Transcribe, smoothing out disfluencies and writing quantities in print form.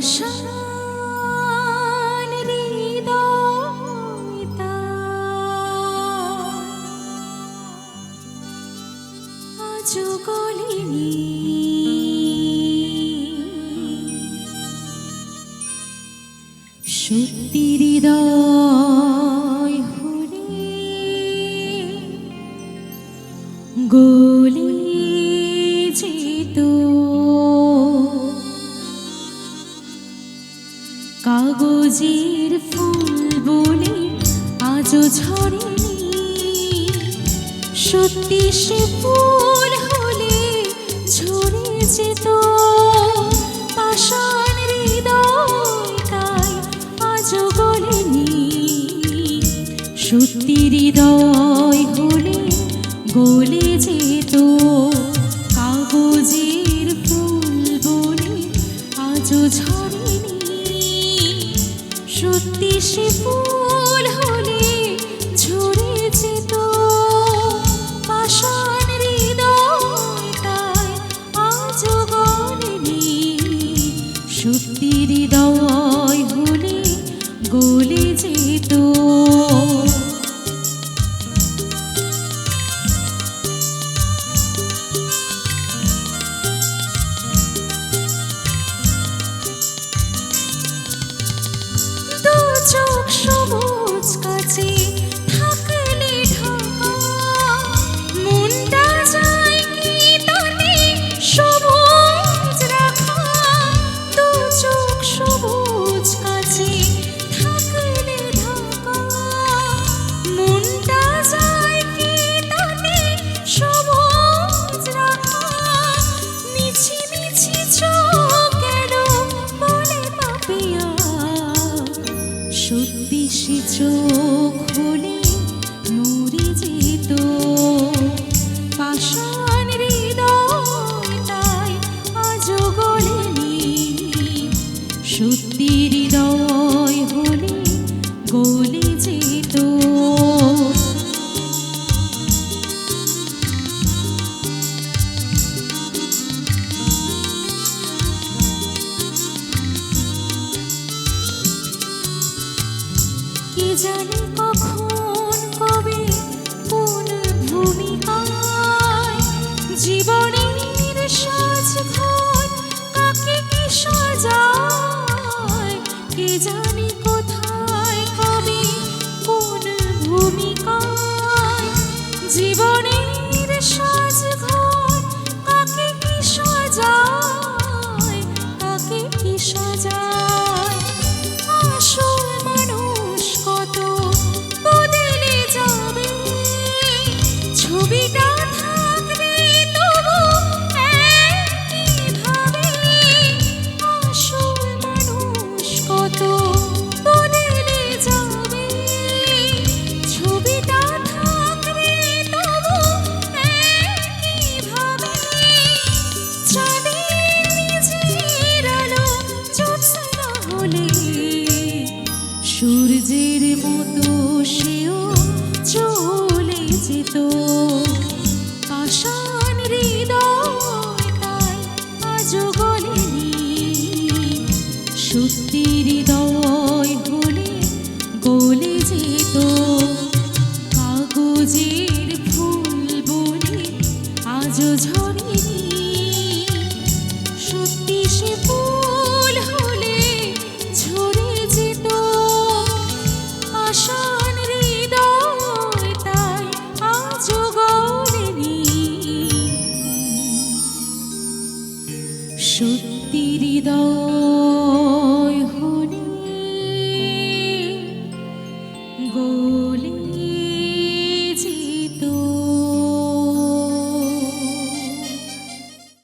পাষাণ হৃদয় তার আজও গলেনি। সত্যি হৃদয় হলে গলে যেত কাগজের ফুল বলে আজও ঝরেনি। সত্যি সে ফুল হলে ঝরে যেত পাষাণ হৃদয় তাই আজও গলেনি। সত্যি হৃদয় হলে গলে যেত কাগজের ফুল বলে আজও ঝরেনি। সত্যি সে ফুল হলে ঝরে যেত পাষাণ হৃদয় তাই আজও গলেনি। সত্যি হৃদয় হলে গলে যেত। চোখ সবুজ কাছে থাকলে ঢাকা মনটা যায় কি তাতে সবুজ রাখা। দু চোখ সবুজ কাছে থাকলে ঢাকা মনটা যায় কি তাতে সবুজ রাখা। মিছি মিছি চোখ কেন বলে পাপিয়া। সত্যি সে চোখ হলে মরে যেত পাষাণ হৃদয় তাই আজও গলেনি। সত্যি হৃদয় হলে গলে যেত। কে জানে কখন কবে কোন ভূমিকায় জীবনের সাজঘর কাকে কি সাজায়। কে জানে কোথায় কবে কোন ভূমিকায় জীবনের সাজঘর কাকে কি সাজায়। কাকে কি সাজায়। আসল মানুষ কত বদলে যাবে ছবিটা থাকবে তবু একইভাবে। আসল মানুষ কত বদলে যাবে ছবিটা থাকবে তবু একইভাবে। চাঁদের নিজের আলো জ্যোৎস্না হলে সূর্যের মতো সেও চলে যেত পাষাণ হৃদয় তাই আজও গলেনি। সত্যি হৃদয় হলে গলে যেত কাগজের ফুল বলে আজও ঝরেনি। সত্যি সে ফুল হলে ঝরে যেত পাষাণ হৃদয় তাই আজও গলেনি। সত্যি হৃদয় হলে গলে